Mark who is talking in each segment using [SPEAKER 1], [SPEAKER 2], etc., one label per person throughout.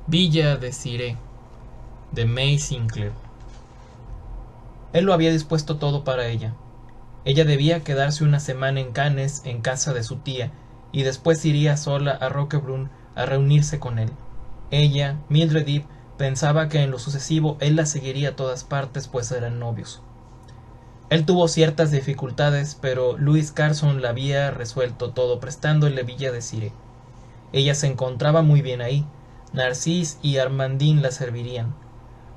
[SPEAKER 1] Villa de Cire, de May Sinclair. Él lo había dispuesto todo para ella. Ella debía quedarse una semana en Cannes en casa de su tía y después iría sola a Roquebrune a reunirse con él. Ella, Mildred Eve, pensaba que en lo sucesivo él la seguiría a todas partes, pues eran novios. Él tuvo ciertas dificultades, pero Louis Carson la había resuelto todo prestándole Villa de Cire. Ella se encontraba muy bien ahí. Narcís y Armandine la servirían.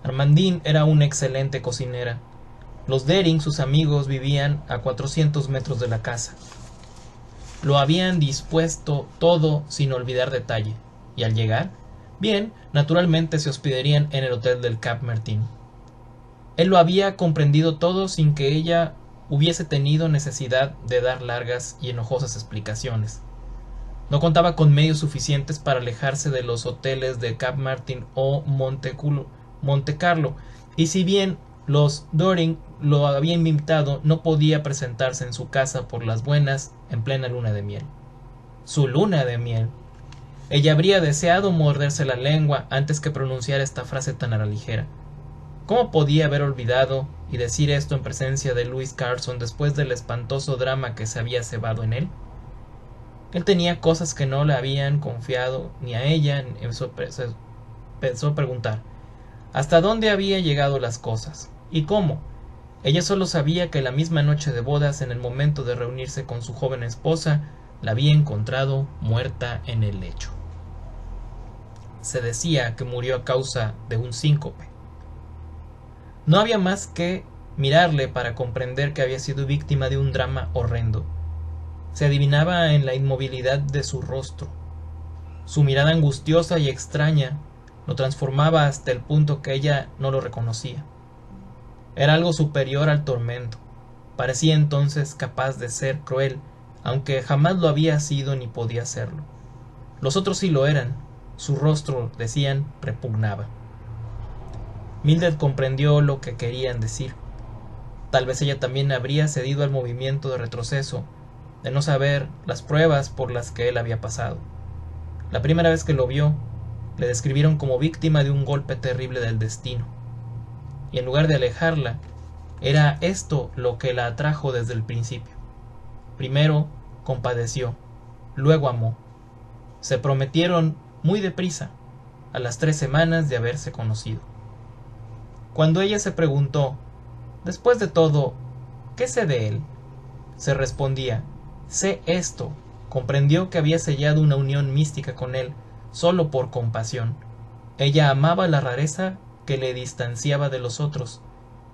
[SPEAKER 1] Armandine era una excelente cocinera. Los Dering, sus amigos, vivían a 400 metros de la casa. Lo habían dispuesto todo sin olvidar detalle. Y al llegar, bien, naturalmente se hospedarían en el hotel del Cap Martin. Él lo había comprendido todo sin que ella hubiese tenido necesidad de dar largas y enojosas explicaciones. No contaba con medios suficientes para alejarse de los hoteles de Cap Martin o Monte Carlo, y si bien los Doring lo habían invitado, no podía presentarse en su casa por las buenas en plena luna de miel. Su luna de miel. Ella habría deseado morderse la lengua antes que pronunciar esta frase tan a la ligera. ¿Cómo podía haber olvidado y decir esto en presencia de Louis Carson después del espantoso drama que se había cebado en él? Él tenía cosas que no le habían confiado ni a ella. Pensó preguntar hasta dónde había llegado las cosas y cómo. Ella solo sabía que la misma noche de bodas, en el momento de reunirse con su joven esposa, la había encontrado muerta en el lecho. Se decía que murió a causa de un síncope. No había más que mirarle para comprender que había sido víctima de un drama horrendo. Se adivinaba en la inmovilidad de su rostro. Su mirada angustiosa y extraña lo transformaba hasta el punto que ella no lo reconocía. Era algo superior al tormento. Parecía entonces capaz de ser cruel, aunque jamás lo había sido ni podía serlo. Los otros sí lo eran. Su rostro, decían, repugnaba. Mildred comprendió lo que querían decir. Tal vez ella también habría cedido al movimiento de retroceso, de no saber las pruebas por las que él había pasado. La primera vez que lo vio, le describieron como víctima de un golpe terrible del destino. Y en lugar de alejarla, era esto lo que la atrajo desde el principio. Primero compadeció, luego amó. Se prometieron muy deprisa, a las 3 semanas de haberse conocido. Cuando ella se preguntó, después de todo, ¿qué sé de él?, se respondía, sé esto. Comprendió que había sellado una unión mística con él, solo por compasión. Ella amaba la rareza que le distanciaba de los otros,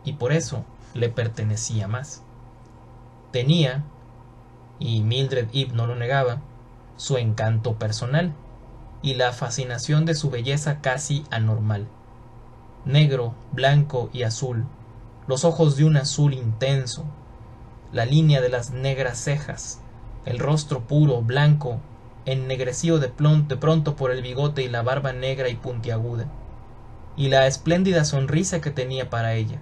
[SPEAKER 1] y por eso le pertenecía más. Tenía, y Mildred Eve no lo negaba, su encanto personal, y la fascinación de su belleza casi anormal. Negro, blanco y azul, los ojos de un azul intenso, la línea de las negras cejas, el rostro puro, blanco, ennegrecido de pronto por el bigote y la barba negra y puntiaguda, y la espléndida sonrisa que tenía para ella,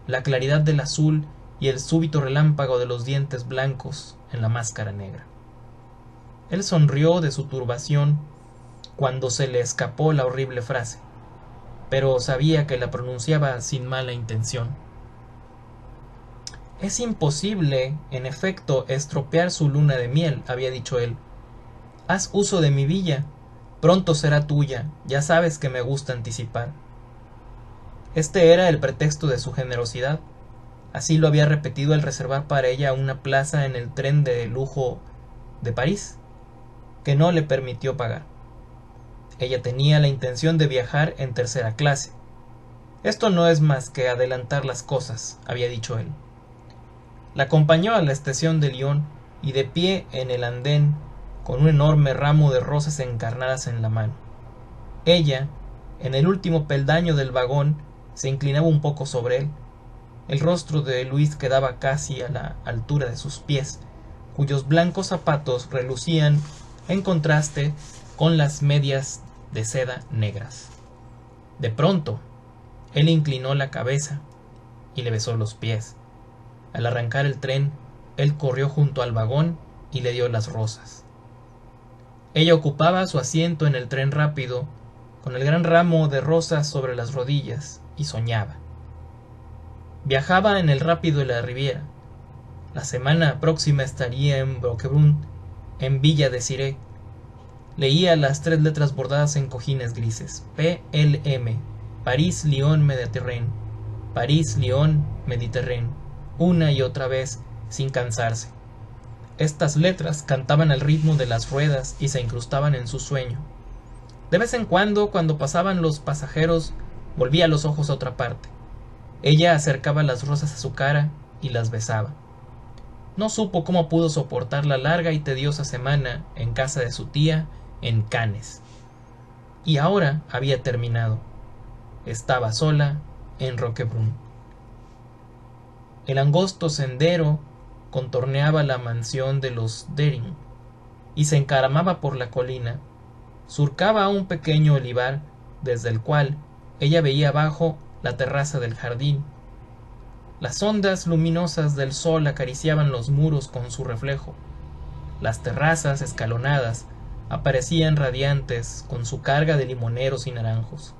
[SPEAKER 1] la claridad del azul y el súbito relámpago de los dientes blancos en la máscara negra. Él sonrió de su turbación cuando se le escapó la horrible frase, pero sabía que la pronunciaba sin mala intención. Es imposible, en efecto, estropear su luna de miel, había dicho él. Haz uso de mi villa, pronto será tuya, ya sabes que me gusta anticipar. Este era el pretexto de su generosidad. Así lo había repetido al reservar para ella una plaza en el tren de lujo de París, que no le permitió pagar. Ella tenía la intención de viajar en tercera clase. Esto no es más que adelantar las cosas, había dicho él. La acompañó a la estación de Lyon y de pie en el andén, con un enorme ramo de rosas encarnadas en la mano. Ella, en el último peldaño del vagón, se inclinaba un poco sobre él. El rostro de Luis quedaba casi a la altura de sus pies, cuyos blancos zapatos relucían en contraste con las medias de seda negras. De pronto, él inclinó la cabeza y le besó los pies. Al arrancar el tren, él corrió junto al vagón y le dio las rosas. Ella ocupaba su asiento en el tren rápido, con el gran ramo de rosas sobre las rodillas, y soñaba. Viajaba en el rápido de la Riviera. La semana próxima estaría en Brocquebrune, en Villa Désirée. Leía las 3 letras bordadas en cojines grises: PLM, París-Lyon Méditerranée, París-Lyon Méditerranée, una y otra vez, sin cansarse. Estas letras cantaban al ritmo de las ruedas y se incrustaban en su sueño. De vez en cuando pasaban los pasajeros, volvía los ojos a otra parte. Ella acercaba las rosas a su cara y las besaba. No supo cómo pudo soportar la larga y tediosa semana en casa de su tía en Cannes. Y ahora había terminado. Estaba sola en Roquebrune. El angosto sendero contorneaba la mansión de los Dering y se encaramaba por la colina. Surcaba un pequeño olivar desde el cual ella veía abajo la terraza del jardín. Las ondas luminosas del sol acariciaban los muros con su reflejo. Las terrazas escalonadas aparecían radiantes con su carga de limoneros y naranjos.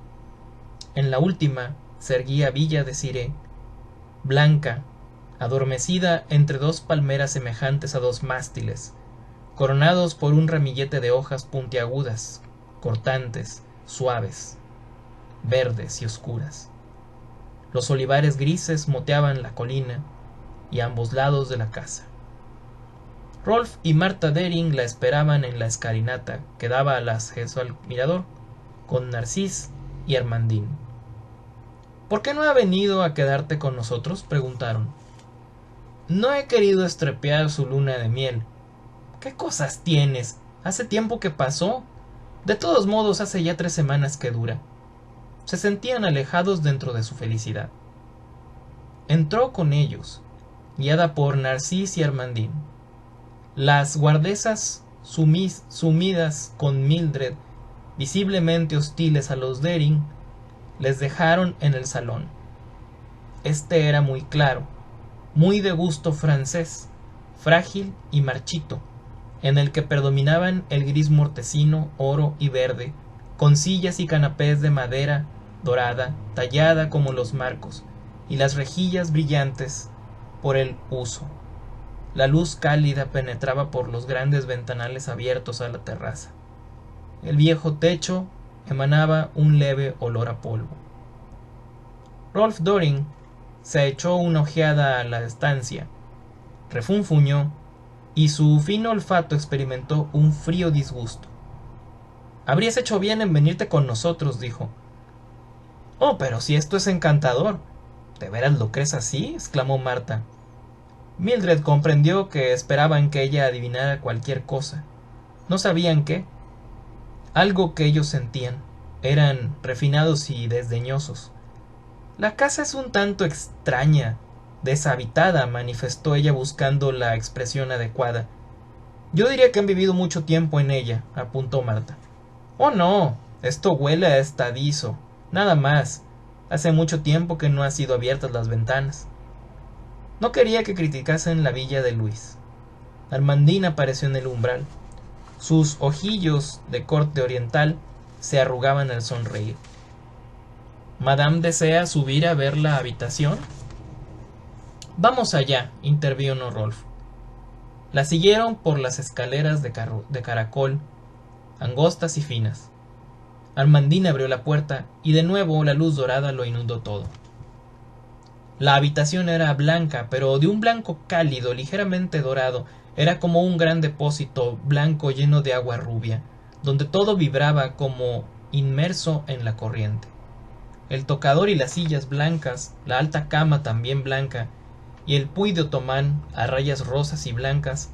[SPEAKER 1] En la última se erguía Villa Désirée, blanca, adormecida entre 2 palmeras semejantes a 2 mástiles, coronados por un ramillete de hojas puntiagudas, cortantes, suaves, verdes y oscuras. Los olivares grises moteaban la colina y a ambos lados de la casa. Rolf y Martha Dering la esperaban en la escalinata que daba al acceso al mirador, con Narcís y Armandine. —¿Por qué no ha venido a quedarte con nosotros? —preguntaron. —No he querido estropear su luna de miel. —¿Qué cosas tienes? Hace tiempo que pasó. De todos modos, hace ya 3 semanas que dura. Se sentían alejados dentro de su felicidad. Entró con ellos, guiada por Narcís y Armandine. Las guardesas sumidas con Mildred, visiblemente hostiles a los Dering, les dejaron en el salón. Este era muy claro, muy de gusto francés, frágil y marchito, en el que predominaban el gris mortecino, oro y verde, con sillas y canapés de madera dorada, tallada como los marcos, y las rejillas brillantes por el uso. La luz cálida penetraba por los grandes ventanales abiertos a la terraza. El viejo techo emanaba un leve olor a polvo. Rolf Dering se echó una ojeada a la estancia, refunfuñó, y su fino olfato experimentó un frío disgusto. —Habrías hecho bien en venirte con nosotros —dijo. —Oh, pero si esto es encantador. —¿De veras lo crees así? —exclamó Marta. Mildred comprendió que esperaban que ella adivinara cualquier cosa. No sabían qué. Algo que ellos sentían. Eran refinados y desdeñosos. —La casa es un tanto extraña, deshabitada —manifestó ella buscando la expresión adecuada. —Yo diría que han vivido mucho tiempo en ella —apuntó Marta. —Oh, no, esto huele a estadizo, nada más. Hace mucho tiempo que no han sido abiertas las ventanas. No quería que criticasen la villa de Luis. Armandine apareció en el umbral. Sus ojillos de corte oriental se arrugaban al sonreír. —¿Madame desea subir a ver la habitación? —Vamos allá —intervino Rolf. La siguieron por las escaleras de caracol, angostas y finas. Armandine abrió la puerta y de nuevo la luz dorada lo inundó todo. La habitación era blanca, pero de un blanco cálido, ligeramente dorado. Era como un gran depósito blanco lleno de agua rubia, donde todo vibraba como inmerso en la corriente. El tocador y las sillas blancas, la alta cama también blanca, y el puy de otomán a rayas rosas y blancas,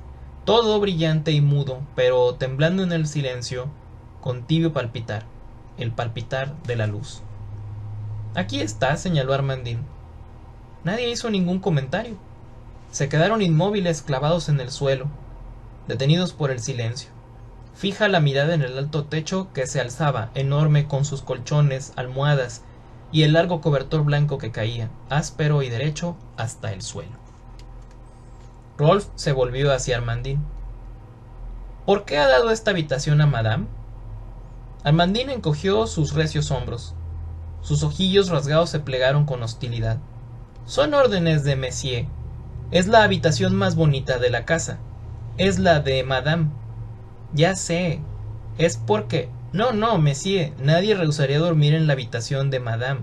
[SPEAKER 1] todo brillante y mudo, pero temblando en el silencio, con tibio palpitar, el palpitar de la luz. —Aquí está —señaló Armandine. Nadie hizo ningún comentario. Se quedaron inmóviles, clavados en el suelo, detenidos por el silencio. Fija la mirada en el alto techo que se alzaba, enorme, con sus colchones, almohadas y el largo cobertor blanco que caía, áspero y derecho, hasta el suelo. Rolf se volvió hacia Armandine. —¿Por qué ha dado esta habitación a Madame? Armandine encogió sus recios hombros. Sus ojillos rasgados se plegaron con hostilidad. Son órdenes de Monsieur. Es la habitación más bonita de la casa. Es la de Madame. Ya sé. Es porque... No, no, Monsieur. Nadie rehusaría dormir en la habitación de Madame.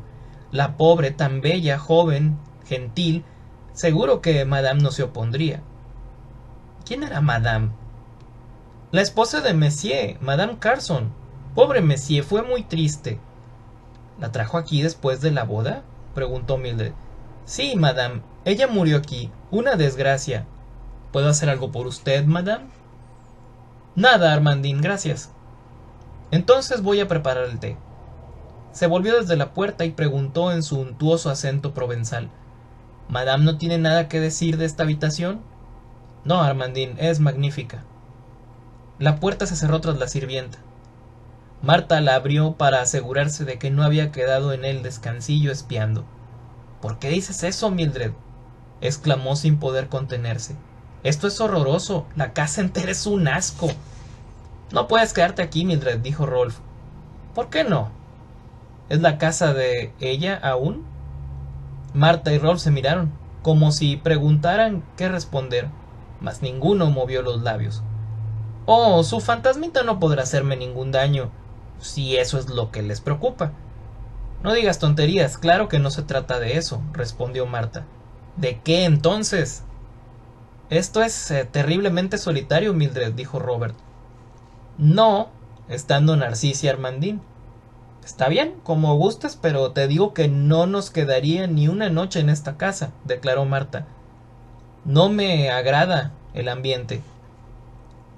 [SPEAKER 1] La pobre, tan bella, joven, gentil. Seguro que Madame no se opondría. ¿Quién era Madame? La esposa de Monsieur, Madame Carson. Pobre Monsieur, fue muy triste. ¿La trajo aquí después de la boda?, preguntó Mildred. Sí, Madame. Ella murió aquí. Una desgracia. ¿Puedo hacer algo por usted, Madame? Nada, Armandine, gracias. Entonces voy a preparar el té. Se volvió desde la puerta y preguntó en su untuoso acento provenzal. ¿Madame no tiene nada que decir de esta habitación? No, Armandine, es magnífica. La puerta se cerró tras la sirvienta. Marta la abrió para asegurarse de que no había quedado en el descansillo espiando. ¿Por qué dices eso, Mildred?, exclamó sin poder contenerse. Esto es horroroso. La casa entera es un asco. No puedes quedarte aquí, Mildred, dijo Rolf. ¿Por qué no? ¿Es la casa de ella aún? Marta y Rolf se miraron, como si preguntaran qué responder, mas ninguno movió los labios. Oh, su fantasmita no podrá hacerme ningún daño, si eso es lo que les preocupa. No digas tonterías, claro que no se trata de eso, respondió Marta. ¿De qué entonces? Esto es terriblemente solitario, Mildred, dijo Robert. No, estando Narcisa y Armandine. Está bien, como gustes, pero te digo que no nos quedaría ni una noche en esta casa, declaró Marta. No me agrada el ambiente.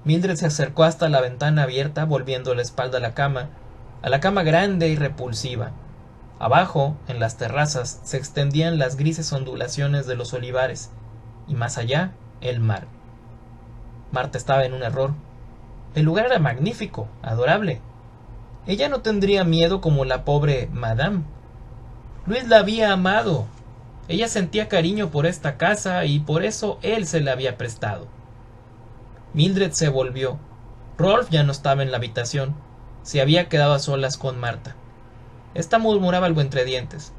[SPEAKER 1] Mildred se acercó hasta la ventana abierta, volviendo la espalda a la cama grande y repulsiva. Abajo, en las terrazas, se extendían las grises ondulaciones de los olivares, y más allá, el mar. Marta estaba en un error. El lugar era magnífico, adorable. Ella no tendría miedo como la pobre Madame. Luis la había amado. Ella sentía cariño por esta casa y por eso él se la había prestado. Mildred se volvió. Rolf ya no estaba en la habitación. Se había quedado a solas con Marta. Esta murmuraba algo entre dientes.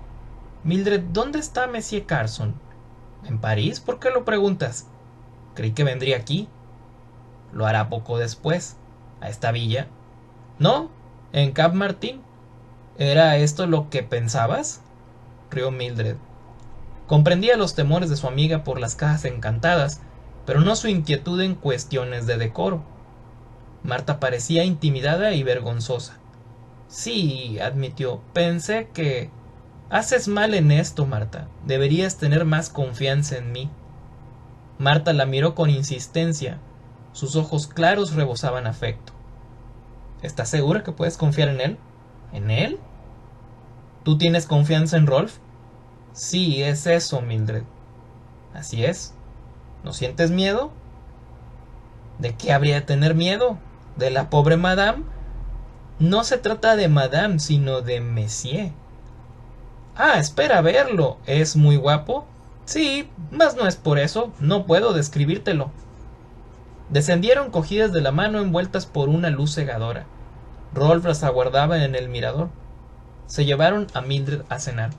[SPEAKER 1] Mildred, ¿dónde está Monsieur Carson? ¿En París? ¿Por qué lo preguntas? Creí que vendría aquí. Lo hará poco después. ¿A esta villa? No, en Cap Martin. ¿Era esto lo que pensabas? Rió Mildred. Comprendía los temores de su amiga por las cajas encantadas, pero no su inquietud en cuestiones de decoro. Marta parecía intimidada y vergonzosa. Sí, admitió, pensé que... Haces mal en esto, Marta. Deberías tener más confianza en mí. Marta la miró con insistencia. Sus ojos claros rebosaban afecto. ¿Estás segura que puedes confiar en él? ¿En él? ¿Tú tienes confianza en Rolf? Sí, es eso, Mildred. Así es. ¿No sientes miedo? ¿De qué habría de tener miedo? ¿De la pobre Madame? No se trata de Madame, sino de Monsieur. Ah, espera a verlo. ¿Es muy guapo? Sí, mas no es por eso. No puedo describírtelo. Descendieron cogidas de la mano envueltas por una luz cegadora. Rolf las aguardaba en el mirador. Se llevaron a Mildred a cenar.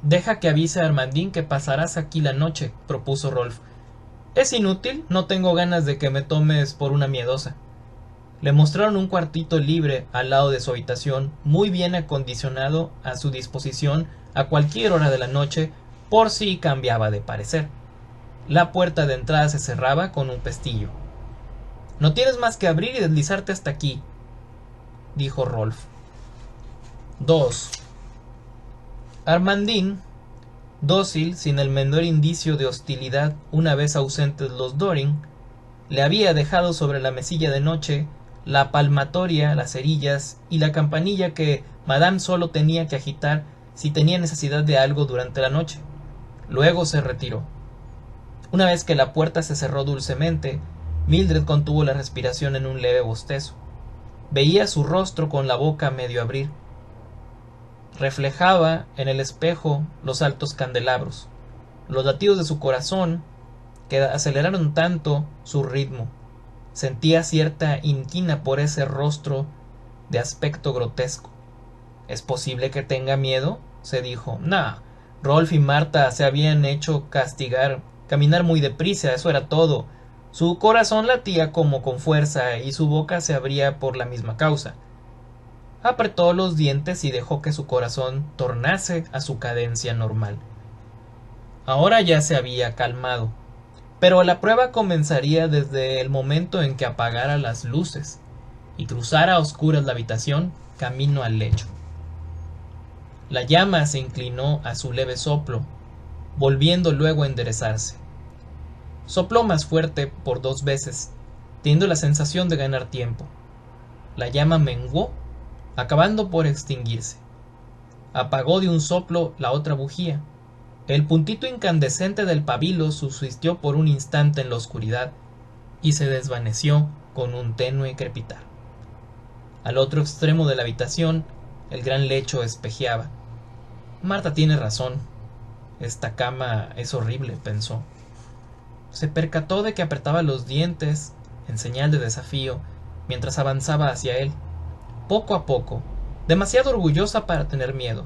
[SPEAKER 1] Deja que avise a Armandine que pasarás aquí la noche, propuso Rolf. Es inútil, no tengo ganas de que me tomes por una miedosa. Le mostraron un cuartito libre al lado de su habitación, muy bien acondicionado, a su disposición a cualquier hora de la noche, por si cambiaba de parecer. La puerta de entrada se cerraba con un pestillo. No tienes más que abrir y deslizarte hasta aquí, dijo Rolf. 2. Armandine, dócil, sin el menor indicio de hostilidad una vez ausentes los Doring, le había dejado sobre la mesilla de noche la palmatoria, las cerillas y la campanilla que Madame solo tenía que agitar si tenía necesidad de algo durante la noche. Luego se retiró. Una vez que la puerta se cerró dulcemente, Mildred contuvo la respiración en un leve bostezo. Veía su rostro con la boca a medio abrir. Reflejaba en el espejo los altos candelabros. Los latidos de su corazón que aceleraron tanto su ritmo. Sentía cierta inquina por ese rostro de aspecto grotesco. ¿Es posible que tenga miedo?, se dijo. Nah, Rolf y Marta se habían hecho caminar muy deprisa, eso era todo. Su corazón latía como con fuerza y su boca se abría por la misma causa. Apretó los dientes y dejó que su corazón tornase a su cadencia normal. Ahora ya se había calmado, pero la prueba comenzaría desde el momento en que apagara las luces y cruzara a oscuras la habitación camino al lecho. La llama se inclinó a su leve soplo, volviendo luego a enderezarse. Sopló más fuerte por 2 veces, teniendo la sensación de ganar tiempo. La llama menguó, acabando por extinguirse. Apagó de un soplo la otra bujía. El puntito incandescente del pabilo subsistió por un instante en la oscuridad y se desvaneció con un tenue crepitar. Al otro extremo de la habitación, el gran lecho espejeaba. Marta tiene razón. Esta cama es horrible, pensó. Se percató de que apretaba los dientes en señal de desafío mientras avanzaba hacia él, poco a poco, demasiado orgullosa para tener miedo.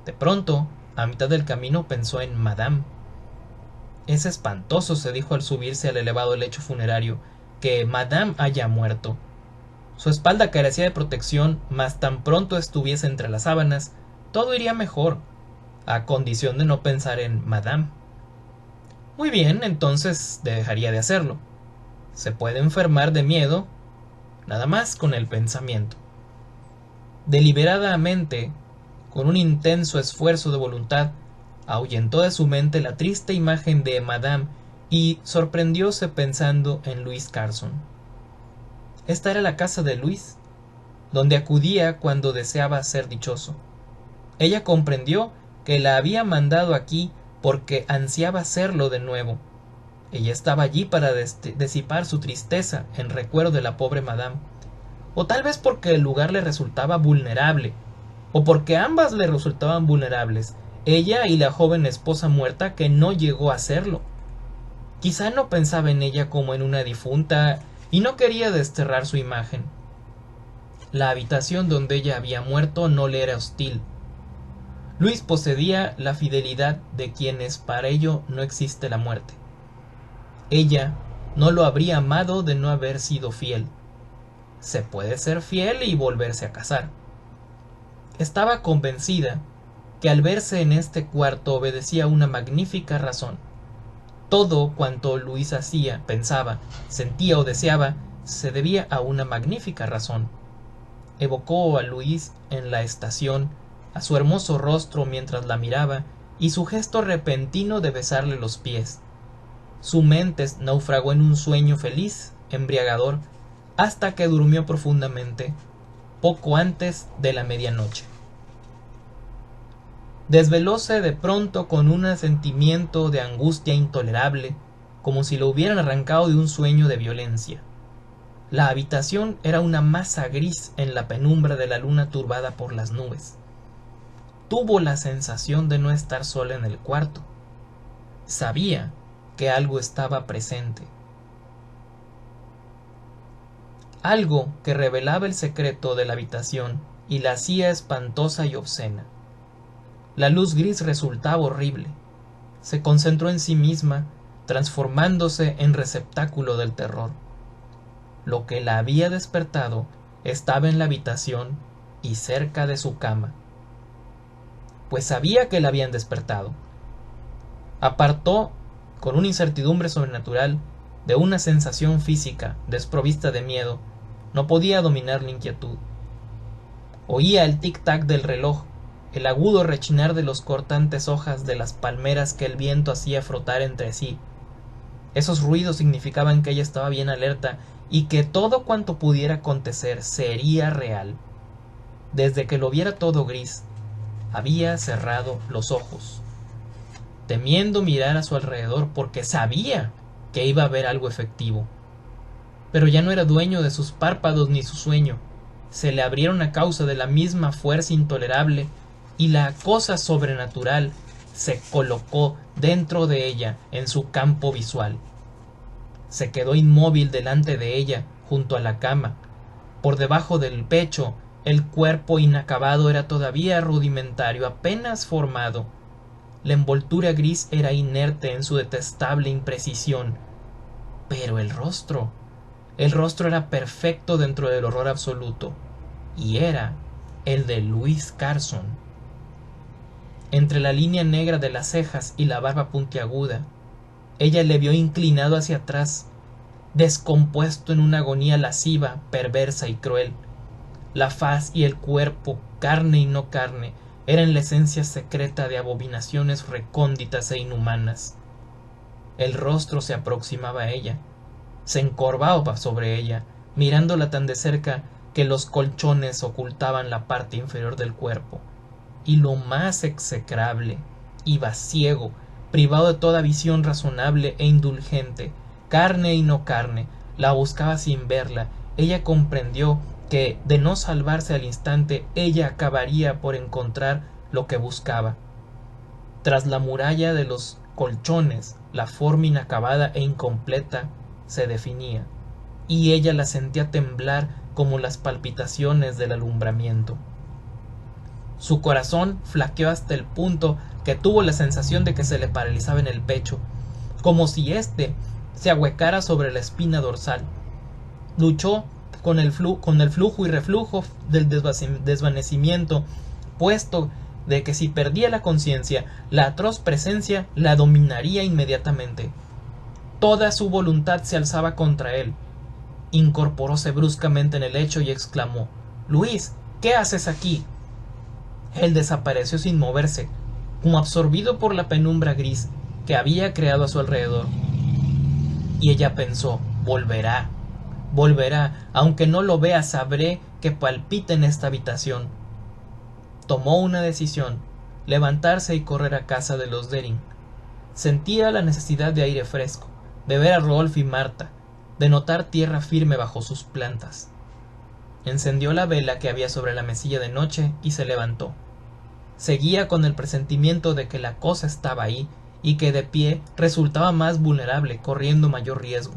[SPEAKER 1] De pronto, a mitad del camino pensó en Madame. Es espantoso, se dijo al subirse al elevado lecho funerario, que Madame haya muerto. Su espalda carecía de protección, mas tan pronto estuviese entre las sábanas, todo iría mejor, a condición de no pensar en Madame. Muy bien, entonces dejaría de hacerlo. Se puede enfermar de miedo, nada más con el pensamiento. Deliberadamente, con un intenso esfuerzo de voluntad, ahuyentó de su mente la triste imagen de Madame y sorprendióse pensando en Louis Carson. Esta era la casa de Luis, donde acudía cuando deseaba ser dichoso. Ella comprendió que la había mandado aquí porque ansiaba serlo de nuevo. Ella estaba allí para disipar su tristeza en recuerdo de la pobre Madame, o tal vez porque el lugar le resultaba vulnerable, o porque ambas le resultaban vulnerables, ella y la joven esposa muerta que no llegó a serlo. Quizá no pensaba en ella como en una difunta y no quería desterrar su imagen. La habitación donde ella había muerto no le era hostil. Luis poseía la fidelidad de quienes para ello no existe la muerte. Ella no lo habría amado de no haber sido fiel. Se puede ser fiel y volverse a casar. Estaba convencida que al verse en este cuarto obedecía a una magnífica razón. Todo cuanto Luis hacía, pensaba, sentía o deseaba se debía a una magnífica razón. Evocó a Luis en la estación, a su hermoso rostro mientras la miraba y su gesto repentino de besarle los pies. Su mente naufragó en un sueño feliz, embriagador, hasta que durmió profundamente, poco antes de la medianoche. Desvelóse de pronto con un sentimiento de angustia intolerable, como si lo hubieran arrancado de un sueño de violencia. La habitación era una masa gris en la penumbra de la luna turbada por las nubes. Tuvo la sensación de no estar sola en el cuarto. Sabía que algo estaba presente. Algo que revelaba el secreto de la habitación y la hacía espantosa y obscena. La luz gris resultaba horrible. Se concentró en sí misma, transformándose en receptáculo del terror. Lo que la había despertado estaba en la habitación y cerca de su cama. Pues sabía que la habían despertado. Apartó, con una incertidumbre sobrenatural, de una sensación física desprovista de miedo, no podía dominar la inquietud. Oía el tic-tac del reloj, el agudo rechinar de los cortantes hojas de las palmeras que el viento hacía frotar entre sí. Esos ruidos significaban que ella estaba bien alerta y que todo cuanto pudiera acontecer sería real. Desde que lo viera todo gris, había cerrado los ojos, temiendo mirar a su alrededor porque sabía que iba a haber algo efectivo. Pero ya no era dueño de sus párpados ni su sueño. Se le abrieron a causa de la misma fuerza intolerable y la cosa sobrenatural se colocó dentro de ella en su campo visual. Se quedó inmóvil delante de ella, junto a la cama. Por debajo del pecho El cuerpo inacabado era todavía rudimentario, apenas formado. La envoltura gris era inerte en su detestable imprecisión. Pero el rostro era perfecto dentro del horror absoluto, y era el de Louis Carson. Entre la línea negra de las cejas y la barba puntiaguda, ella le vio inclinado hacia atrás, descompuesto en una agonía lasciva, perversa y cruel. La faz y el cuerpo, carne y no carne, eran la esencia secreta de abominaciones recónditas e inhumanas. El rostro se aproximaba a ella, se encorvaba sobre ella, mirándola tan de cerca que los colchones ocultaban la parte inferior del cuerpo, y lo más execrable, iba ciego, privado de toda visión razonable e indulgente, carne y no carne, la buscaba sin verla. Ella comprendió que, de no salvarse al instante, ella acabaría por encontrar lo que buscaba. Tras la muralla de los colchones, la forma inacabada e incompleta se definía, y ella la sentía temblar como las palpitaciones del alumbramiento. Su corazón flaqueó hasta el punto que tuvo la sensación de que se le paralizaba en el pecho, como si éste se ahuecara sobre la espina dorsal. Luchó con el flujo y reflujo del desvanecimiento, puesto de que si perdía la conciencia, la atroz presencia la dominaría inmediatamente. Toda su voluntad se alzaba contra él. Incorporóse bruscamente en el lecho y exclamó: «Luis, ¿qué haces aquí?». Él desapareció sin moverse, como absorbido por la penumbra gris que había creado a su alrededor. Y ella pensó: volverá, aunque no lo vea, sabré que palpita en esta habitación. Tomó una decisión: levantarse y correr a casa de los Dering. Sentía la necesidad de aire fresco, de ver a Rolf y Marta, de notar tierra firme bajo sus plantas. Encendió la vela que había sobre la mesilla de noche y se levantó. Seguía con el presentimiento de que la cosa estaba ahí y que de pie resultaba más vulnerable, corriendo mayor riesgo.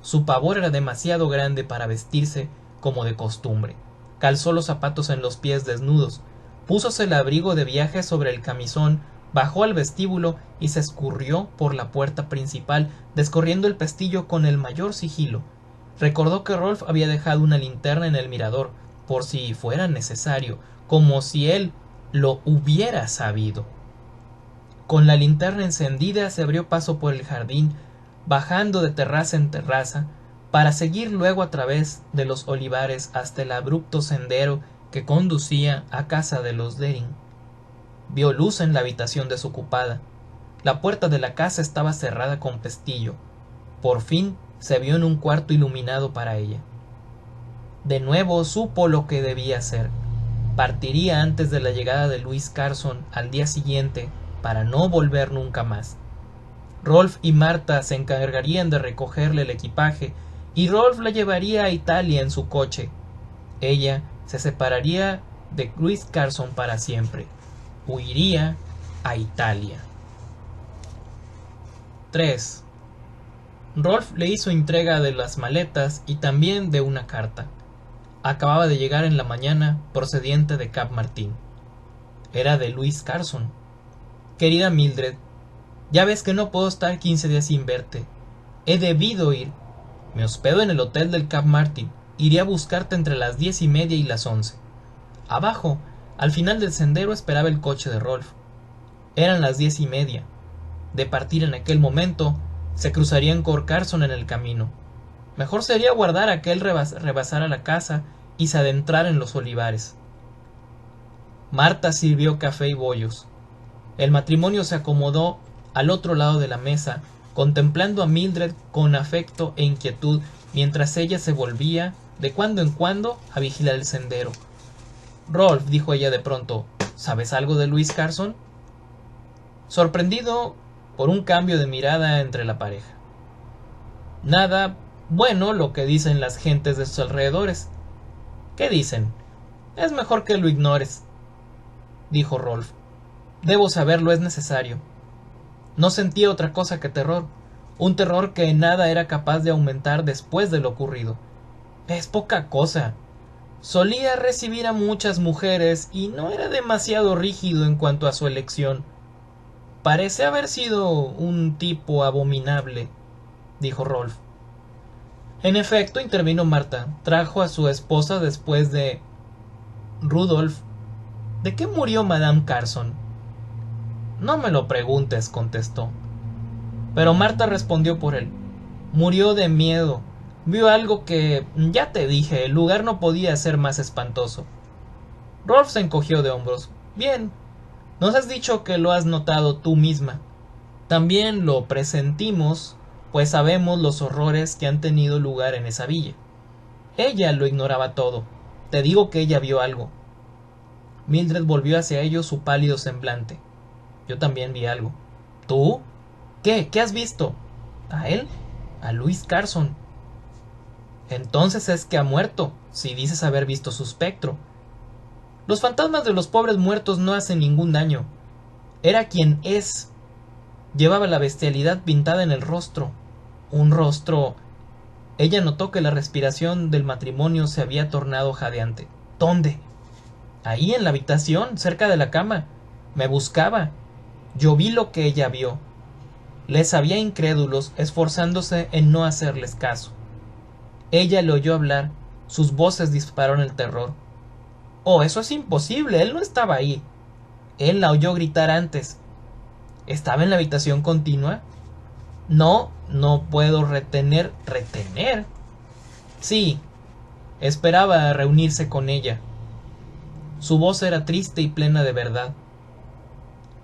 [SPEAKER 1] Su pavor era demasiado grande para vestirse como de costumbre. Calzó los zapatos en los pies desnudos, púsose el abrigo de viaje sobre el camisón, bajó al vestíbulo y se escurrió por la puerta principal, descorriendo el pestillo con el mayor sigilo. Recordó que Rolf había dejado una linterna en el mirador, por si fuera necesario, como si él lo hubiera sabido. Con la linterna encendida se abrió paso por el jardín, bajando de terraza en terraza, para seguir luego a través de los olivares hasta el abrupto sendero que conducía a casa de los Dering. Vio luz en la habitación desocupada. La puerta de la casa estaba cerrada con pestillo. Por fin se vio en un cuarto iluminado para ella. De nuevo supo lo que debía hacer. Partiría antes de la llegada de Louis Carson al día siguiente para no volver nunca más. Rolf y Marta se encargarían de recogerle el equipaje y Rolf la llevaría a Italia en su coche. Ella se separaría de Louis Carson para siempre. Huiría a Italia. 3. Rolf le hizo entrega de las maletas y también de una carta. Acababa de llegar en la mañana, procediente de Cap Martín. Era de Louis Carson. Querida Mildred, ya ves que no puedo estar 15 días sin verte. He debido ir. Me hospedo en el hotel del Cap Martin. Iré a buscarte entre las 10:30 y las 11. Abajo, al final del sendero, esperaba el coche de Rolf. Eran las 10:30. De partir en aquel momento, se cruzarían con Carson en el camino. Mejor sería guardar a que él rebasara la casa y se adentrara en los olivares. Marta sirvió café y bollos. El matrimonio se acomodó al otro lado de la mesa, contemplando a Mildred con afecto e inquietud, mientras ella se volvía, de cuando en cuando, a vigilar el sendero. «Rolf», dijo ella de pronto, «¿sabes algo de Louis Carson?». Sorprendido por un cambio de mirada entre la pareja. «Nada bueno lo que dicen las gentes de sus alrededores». «¿Qué dicen?». «Es mejor que lo ignores», dijo Rolf. «Debo saberlo, es necesario». No sentía otra cosa que terror, un terror que nada era capaz de aumentar después de lo ocurrido. «Es poca cosa. Solía recibir a muchas mujeres y no era demasiado rígido en cuanto a su elección. Parece haber sido un tipo abominable, dijo Rolf. En efecto, intervino Marta. Trajo a su esposa después de... Rudolf, ¿de qué murió Madame Carson? No me lo preguntes, contestó. Pero Marta respondió por él. Murió de miedo. Vio algo que, ya te dije, el lugar no podía ser más espantoso. Rolf se encogió de hombros. Bien, nos has dicho que lo has notado tú misma. También lo presentimos, pues sabemos los horrores que han tenido lugar en esa villa. Ella lo ignoraba todo. Te digo que ella vio algo. Mildred volvió hacia ellos su pálido semblante. Yo también vi algo. ¿Tú? ¿Qué? ¿Qué has visto? ¿A él? A Louis Carson. Entonces es que ha muerto, si dices haber visto su espectro. Los fantasmas de los pobres muertos no hacen ningún daño. Era quien es. Llevaba la bestialidad pintada en el rostro. Un rostro... Ella notó que la respiración del matrimonio se había tornado jadeante. ¿Dónde? Ahí en la habitación, cerca de la cama. Me buscaba. Yo vi lo que ella vio. Les había incrédulos, esforzándose en no hacerles caso. Ella le oyó hablar. Sus voces dispararon el terror. Oh, eso es imposible. Él no estaba ahí. Él la oyó gritar antes. ¿Estaba en la habitación continua? No, no puedo retener. ¿Retener? Sí. Esperaba reunirse con ella. Su voz era triste y plena de verdad.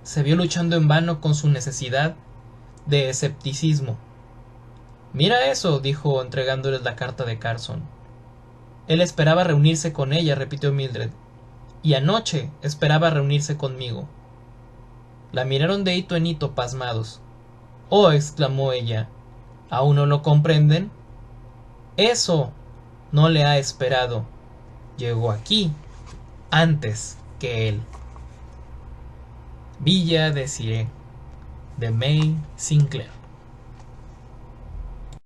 [SPEAKER 1] Se vio luchando en vano con su necesidad de escepticismo. Mira eso, dijo entregándoles la carta de Carson. Él esperaba reunirse con ella, repitió Mildred. Y anoche esperaba reunirse conmigo. La miraron de hito en hito pasmados. Oh, exclamó ella, ¿aún no lo comprenden? Eso no le ha esperado. Llegó aquí antes que él. Villa de Cire, de May Sinclair.